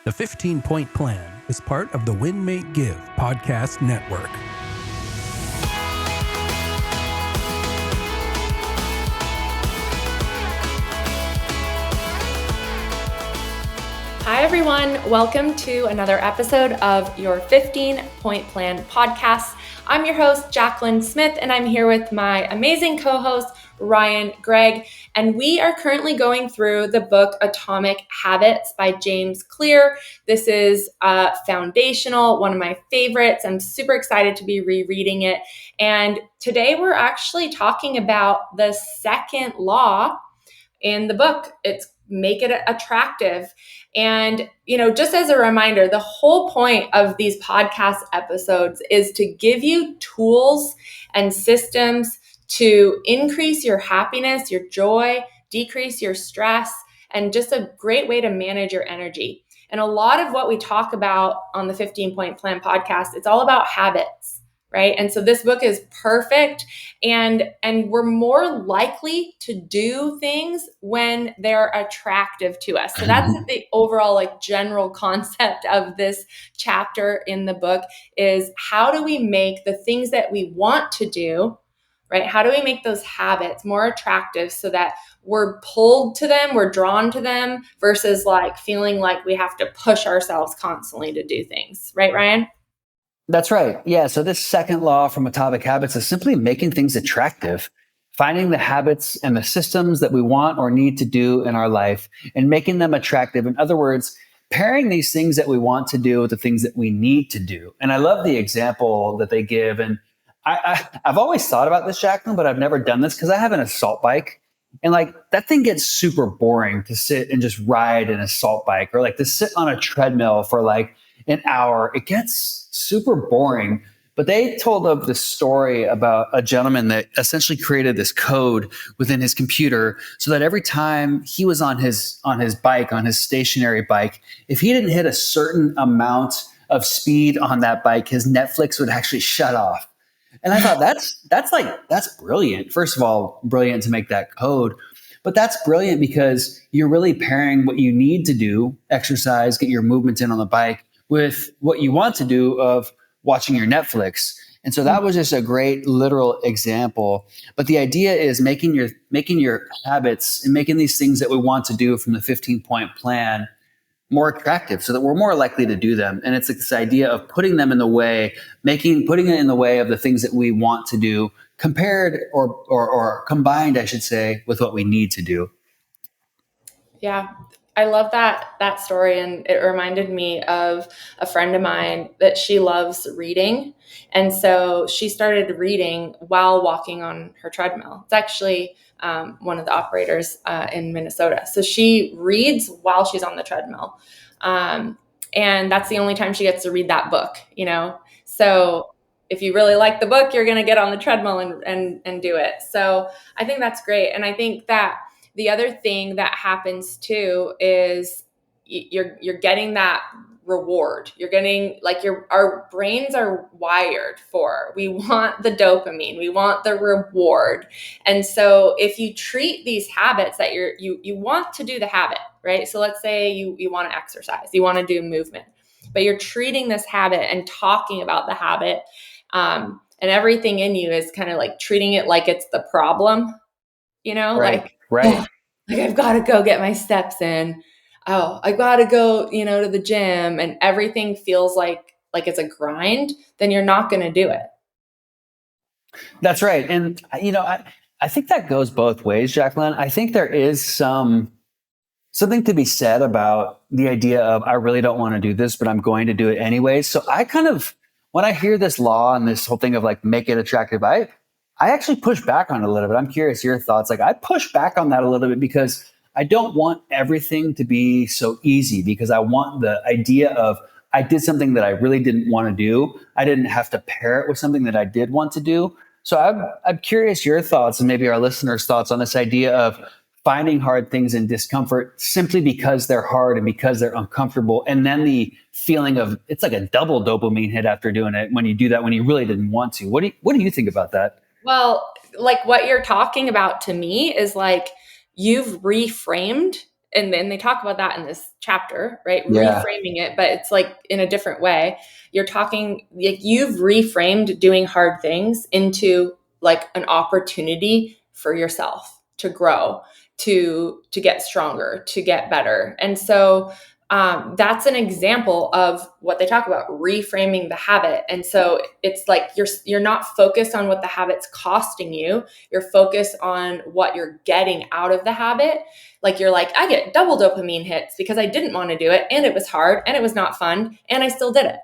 The 15-Point Plan is part of the Win, Make, Give podcast network. Hi, everyone. Welcome to another episode of your 15-Point Plan podcast. I'm your host, Jacqueline Smith, and I'm here with my amazing co-host, Ryan Greigg, and we are currently going through the book Atomic Habits by James Clear. This is foundational, one of my favorites. I'm super excited to be rereading it. And today we're actually talking about the second law in the book. It's make it attractive. And, just as a reminder, the whole point of these podcast episodes is to give you tools and systems to increase your happiness, your joy, decrease your stress, and just a great way to manage your energy. And a lot of what we talk about on the 15-Point Plan podcast, it's all about habits, right? And so this book is perfect, and we're more likely to do things when they're attractive to us. So that's the overall general concept of this chapter in the book is how do we make the things that we want to do, right? How do we make those habits more attractive so that we're pulled to them, we're drawn to them versus feeling like we have to push ourselves constantly to do things, right, Ryan? That's right. Yeah. So this second law from Atomic Habits is simply making things attractive, finding the habits and the systems that we want or need to do in our life and making them attractive. In other words, pairing these things that we want to do with the things that we need to do. And I love the example that they give. And I've always thought about this, Jacqueline, but I've never done this because I have an assault bike. And that thing gets super boring to sit and just ride an assault bike or to sit on a treadmill for an hour. It gets super boring. But they told of the story about a gentleman that essentially created this code within his computer so that every time he was on his bike, on his stationary bike, if he didn't hit a certain amount of speed on that bike, his Netflix would actually shut off. And I thought that's brilliant. First of all, brilliant to make that code. But that's brilliant because you're really pairing what you need to do, exercise, get your movement in on the bike, with what you want to do of watching your Netflix. And so that was just a great literal example. But the idea is making your habits and making these things that we want to do from the 15-point plan more attractive so that we're more likely to do them. And it's this idea of putting them in the way, putting it in the way of the things that we want to do compared or combined, I should say, with what we need to do. Yeah. I love that story, and it reminded me of a friend of mine that she loves reading, and so she started reading while walking on her treadmill. It's actually one of the operators in Minnesota. So she reads while she's on the treadmill, and that's the only time she gets to read that book. So if you really like the book, you're going to get on the treadmill and do it. So I think that's great, and I think that the other thing that happens too is you're getting that reward. You're getting our brains are wired for, we want the dopamine, we want the reward. And so if you treat these habits that you want to do the habit, right? So let's say you want to exercise, you want to do movement, but you're treating this habit and talking about the habit, and everything in you is kind of treating it like it's the problem, Right. I've got to go get my steps in. Oh, I got to go, to the gym, and everything feels like it's a grind, then you're not going to do it. That's right. And, I think that goes both ways, Jacqueline. I think there is something to be said about the idea of, I really don't want to do this, but I'm going to do it anyway. So when I hear this law and this whole thing of make it attractive, I actually push back on it a little bit. I'm curious your thoughts. I push back on that a little bit because I don't want everything to be so easy, because I want the idea of I did something that I really didn't want to do. I didn't have to pair it with something that I did want to do. So I'm curious your thoughts and maybe our listeners' thoughts on this idea of finding hard things in discomfort simply because they're hard and because they're uncomfortable. And then the feeling of it's like a double dopamine hit after doing it when you do that, when you really didn't want to. What do you think about that? Well, what you're talking about to me is you've reframed and then they talk about that in this chapter, right? Yeah. Reframing it, but it's like in a different way. You're talking, like, you've reframed doing hard things into like an opportunity for yourself to grow, to get stronger, to get better. And so that's an example of what they talk about, reframing the habit. And so it's like you're not focused on what the habit's costing you. You're focused on what you're getting out of the habit. Like, you're like, I get double dopamine hits because I didn't want to do it, and it was hard, and it was not fun, and I still did it.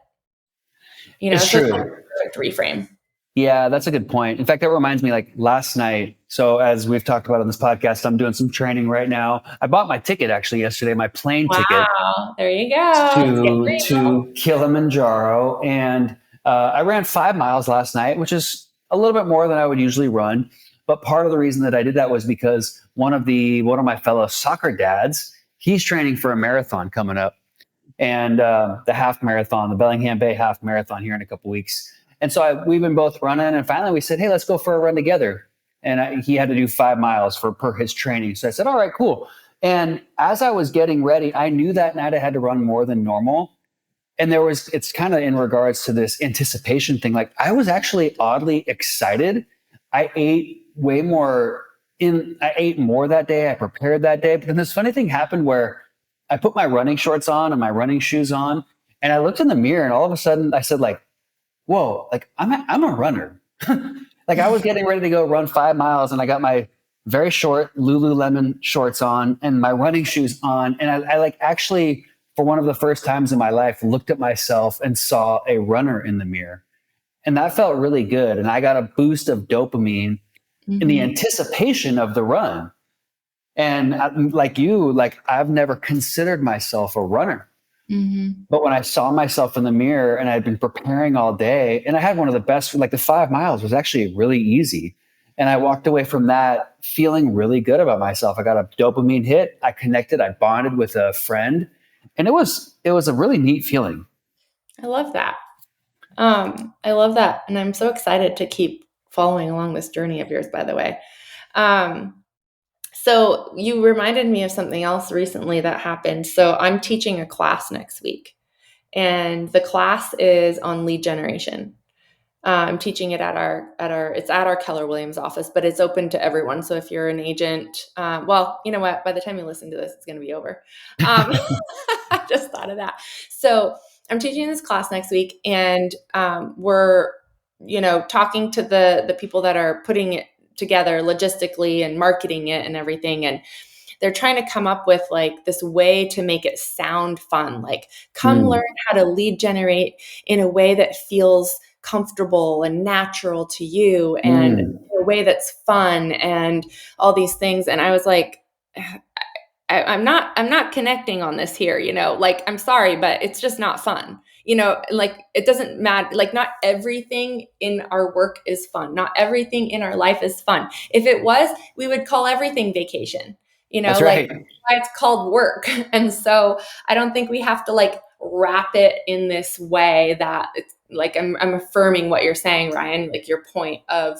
It's So true. it's like a perfect reframe. Yeah, that's a good point. In fact, that reminds me, like last night. So as we've talked about on this podcast, I'm doing some training right now. I bought my ticket actually yesterday, my plane ticket Wow, there you go. to Kilimanjaro, and I ran 5 miles last night, which is a little bit more than I would usually run. But part of the reason that I did that was because one of my fellow soccer dads, he's training for a marathon coming up, and the half marathon, the Bellingham Bay half marathon here in a couple weeks. And so we've been both running, and finally we said, hey, let's go for a run together. And he had to do 5 miles per his training. So I said, all right, cool. And as I was getting ready, I knew that night I had to run more than normal. And it's kind of in regards to this anticipation thing. Like, I was actually oddly excited. I ate more that day. I prepared that day. But then this funny thing happened where I put my running shorts on and my running shoes on, and I looked in the mirror, and all of a sudden I said, like, whoa, like I'm a runner. Like, I was getting ready to go run 5 miles, and I got my very short Lululemon shorts on and my running shoes on. And I like actually, for one of the first times in my life, looked at myself and saw a runner in the mirror. And that felt really good. And I got a boost of dopamine in the anticipation of the run. And like you, like, I've never considered myself a runner. But when I saw myself in the mirror, and I'd been preparing all day, and I had one of the best, like the 5 miles was actually really easy. And I walked away from that feeling really good about myself. I got a dopamine hit. I connected. I bonded with a friend, and it was a really neat feeling. I love that. I love that. And I'm so excited to keep following along this journey of yours, by the way. So you reminded me of something else recently that happened. So I'm teaching a class next week, and the class is on lead generation. I'm teaching it it's at our Keller Williams office, but it's open to everyone. So if you're an agent, well, you know what, by the time you listen to this, it's going to be over. I just thought of that. So I'm teaching this class next week, and we're, talking to the people that are putting it together logistically and marketing it and everything. And they're trying to come up with like this way to make it sound fun. Like, come learn how to lead generate in a way that feels comfortable and natural to you, and in a way that's fun, and all these things. And I was like, I'm not connecting on this here, like, I'm sorry, but it's just not fun. Like, it doesn't matter. Like, not everything in our work is fun. Not everything in our life is fun. If it was, we would call everything vacation, That's right. like, why it's called work. And so I don't think we have to like wrap it in this way that it's like, I'm affirming what you're saying, Ryan, like your point of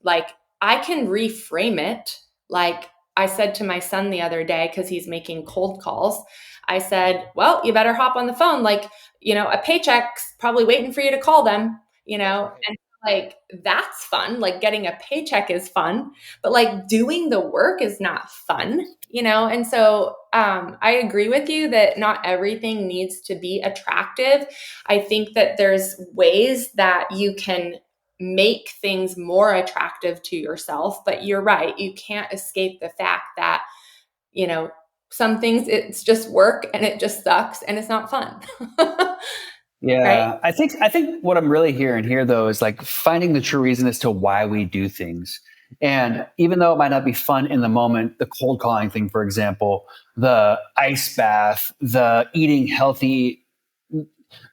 like, I can reframe it. Like, I said to my son the other day, because he's making cold calls, I said, well, you better hop on the phone. Like, a paycheck's probably waiting for you to call them, and like, that's fun. Like, getting a paycheck is fun, but like, doing the work is not fun, And so I agree with you that not everything needs to be attractive. I think that there's ways that you can make things more attractive to yourself, but you're right. You can't escape the fact that, some things, it's just work, and it just sucks, and it's not fun. Yeah. Right? I think what I'm really hearing here, though, is like finding the true reason as to why we do things. And even though it might not be fun in the moment, the cold calling thing, for example, the ice bath, the eating healthy,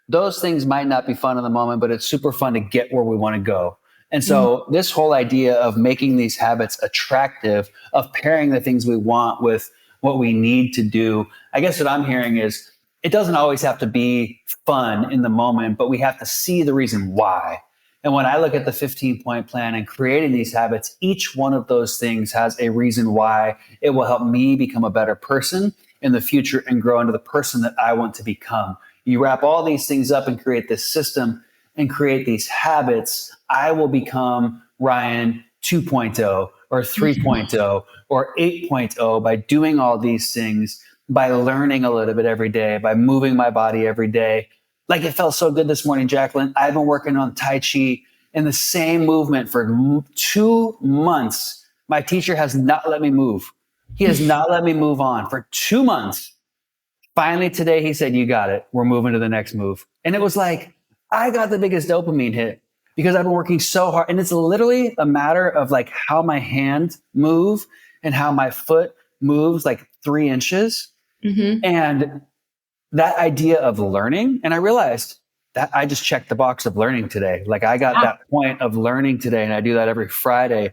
those things might not be fun in the moment, but it's super fun to get where we want to go. And so this whole idea of making these habits attractive, of pairing the things we want with what we need to do, I guess what I'm hearing is it doesn't always have to be fun in the moment, but we have to see the reason why. And when I look at the 15-point plan and creating these habits, each one of those things has a reason why it will help me become a better person. in the future and grow into the person that I want to become. You wrap all these things up and create this system and create these habits. I will become Ryan 2.0 or 3.0 or 8.0 by doing all these things, by learning a little bit every day, by moving my body every day. Like it felt so good this morning, Jacqueline. I've been working on Tai Chi in the same movement for 2 months. My teacher has not let me move. He has not let me move on for 2 months. Finally, today, he said, you got it. We're moving to the next move. And it was like, I got the biggest dopamine hit because I've been working so hard. And it's literally a matter of like how my hand move and how my foot moves like 3 inches. Mm-hmm. And that idea of learning, and I realized that I just checked the box of learning today. Like I got that point of learning today, and I do that every Friday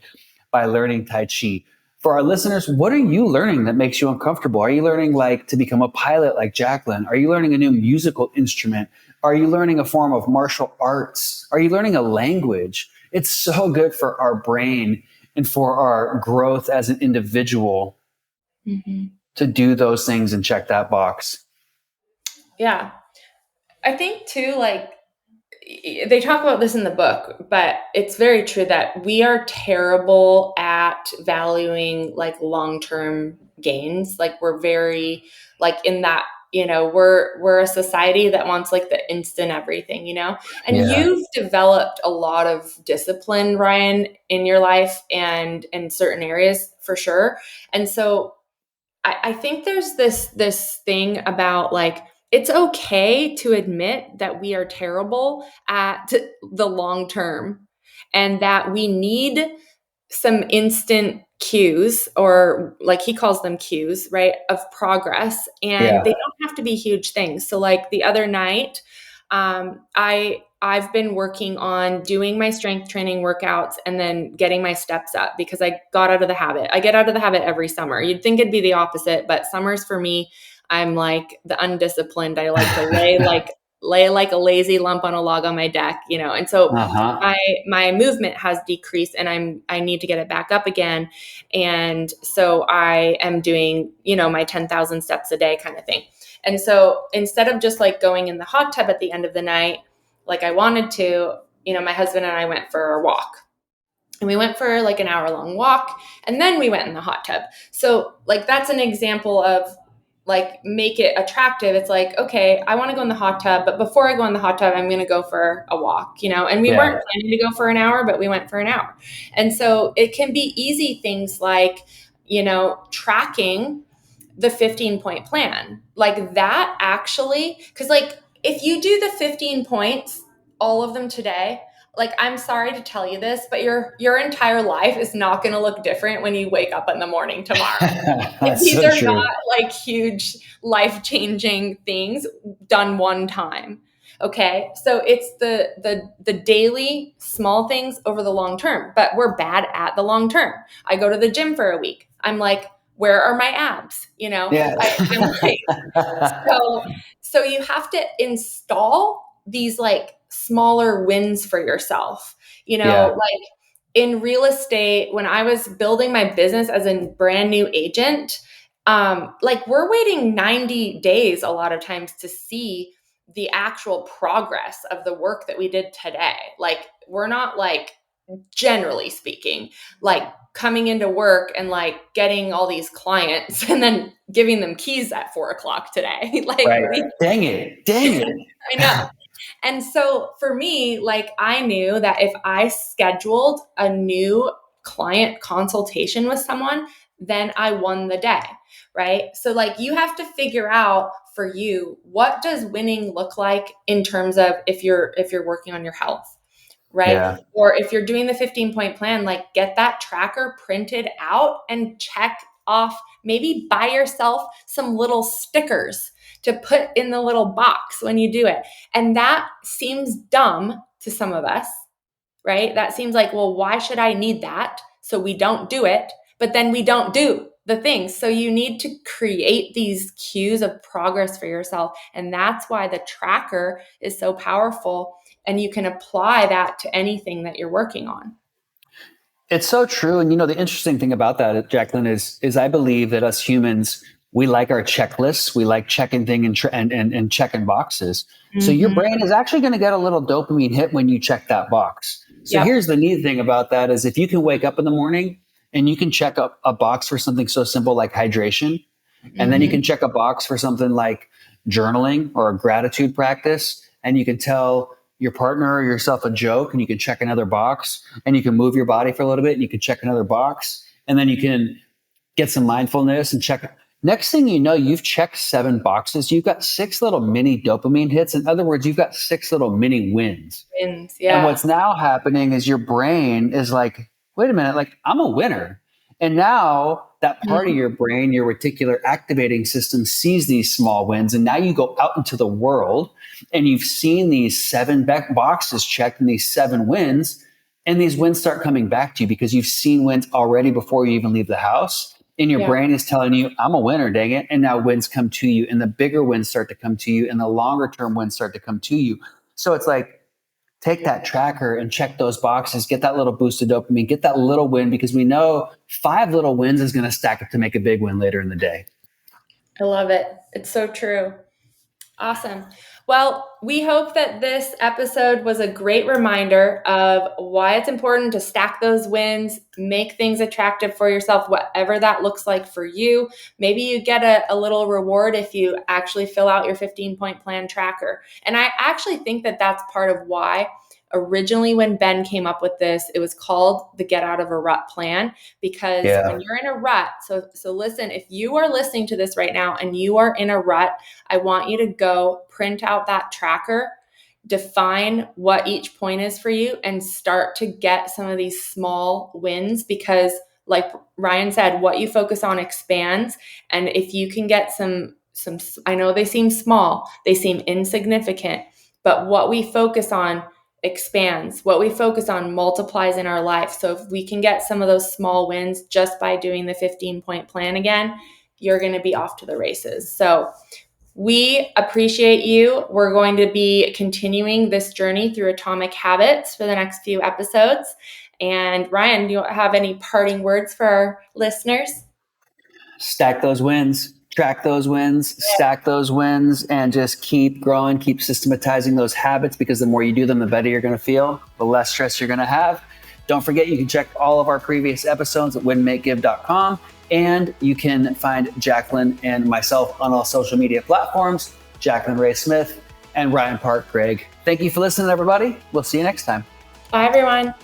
by learning Tai Chi. For our listeners, what are you learning that makes you uncomfortable? Are you learning like to become a pilot like Jacqueline? Are you learning a new musical instrument? Are you learning a form of martial arts? Are you learning a language? It's so good for our brain and for our growth as an individual to do those things and check that box. Yeah. I think too, like they talk about this in the book, but it's very true that we are terrible at valuing like long-term gains. Like we're very like in that, we're a society that wants like the instant everything, and you've developed a lot of discipline, Ryan, in your life and in certain areas for sure. And so I think there's this thing about like, it's okay to admit that we are terrible at the long term and that we need some instant cues, or like he calls them cues, right, of progress. And they don't have to be huge things. So like the other night, I've been working on doing my strength training workouts and then getting my steps up because I got out of the habit. I get out of the habit every summer. You'd think it'd be the opposite, but summers for me, I'm like the undisciplined. I like to lay like a lazy lump on a log on my deck, And so my movement has decreased and I need to get it back up again. And so I am doing, my 10,000 steps a day kind of thing. And so instead of just like going in the hot tub at the end of the night, like I wanted to, my husband and I went for a walk. And we went for like an hour-long walk, and then we went in the hot tub. So like that's an example of like make it attractive. It's like, okay, I want to go in the hot tub, but before I go in the hot tub, I'm going to go for a walk, and we weren't planning to go for an hour, but we went for an hour. And so it can be easy things like, tracking the 15-point plan like that actually, because like if you do the 15 points, all of them today, like I'm sorry to tell you this, but your entire life is not going to look different when you wake up in the morning tomorrow. These are not like huge life-changing things done one time. Okay. So it's the daily small things over the long term, but we're bad at the long term. I go to the gym for a week. I'm like, where are my abs? I'm like, so you have to install these like smaller wins for yourself, like in real estate, when I was building my business as a brand new agent, like we're waiting 90 days a lot of times to see the actual progress of the work that we did today. Like we're not like, generally speaking, like coming into work and like getting all these clients and then giving them keys at 4:00 today. Like, dang it. I know. And so for me, like I knew that if I scheduled a new client consultation with someone, then I won the day, right? So like you have to figure out for you, what does winning look like in terms of if you're working on your health, right? Yeah. Or if you're doing the 15-point plan, like get that tracker printed out and check off, maybe buy yourself some little stickers to put in the little box when you do it. And that seems dumb to some of us, right? That seems like, well, why should I need that? So we don't do it, but then we don't do the things. So you need to create these cues of progress for yourself. And that's why the tracker is so powerful. And you can apply that to anything that you're working on. It's so true. And the interesting thing about that, Jacqueline, is I believe that us humans, We like our checklists. We like checking things and checking boxes. So your brain is actually going to get a little dopamine hit when you check that box. So Yep. here's the neat thing about that is if you can wake up in the morning and you can check up a box for something so simple like hydration, and then you can check a box for something like journaling or a gratitude practice, and you can tell your partner or yourself a joke and you can check another box, and you can move your body for a little bit and you can check another box, and then you can get some mindfulness and check. Next thing you know, you've checked 7 boxes. You've got 6 little mini dopamine hits. In other words, you've got 6 little mini wins. Wins, And yeah. what's now happening is your brain is like, wait a minute, like I'm a winner. And now that part of your brain, your reticular activating system, sees these small wins. And now you go out into the world and you've seen these 7 boxes checked and these 7 wins. And these wins start coming back to you because you've seen wins already before you even leave the house. And your brain is telling you, I'm a winner, dang it. And now wins come to you, and the bigger wins start to come to you, and the longer term wins start to come to you. So it's like, take that tracker and check those boxes, get that little boost of dopamine, get that little win, because we know 5 little wins is going to stack up to make a big win later in the day. I love it. It's so true. Awesome. Well, we hope that this episode was a great reminder of why it's important to stack those wins, make things attractive for yourself, whatever that looks like for you. Maybe you get a little reward if you actually fill out your 15-point plan tracker. And I actually think that that's part of why originally when Ben came up with this, it was called the Get Out of a Rut plan, because when you're in a rut, so listen, if you are listening to this right now and you are in a rut, I want you to go print out that tracker, define what each point is for you, and start to get some of these small wins, because like Ryan said, what you focus on expands. And if you can get some, I know they seem small, they seem insignificant, but what we focus on expands. What we focus on multiplies in our life. So if we can get some of those small wins just by doing the 15-point plan again, you're going to be off to the races. So we appreciate you. We're going to be continuing this journey through Atomic Habits for the next few episodes. And Ryan, do you have any parting words for our listeners? Stack those wins, track those wins, stack those wins, and just keep growing, keep systematizing those habits, because the more you do them, the better you're going to feel, the less stress you're going to have. Don't forget, you can check all of our previous episodes at winmakegive.com, and you can find Jacqueline and myself on all social media platforms, Jacqueline Ray Smith and Ryan Park Greigg. Thank you for listening, everybody. We'll see you next time. Bye, everyone.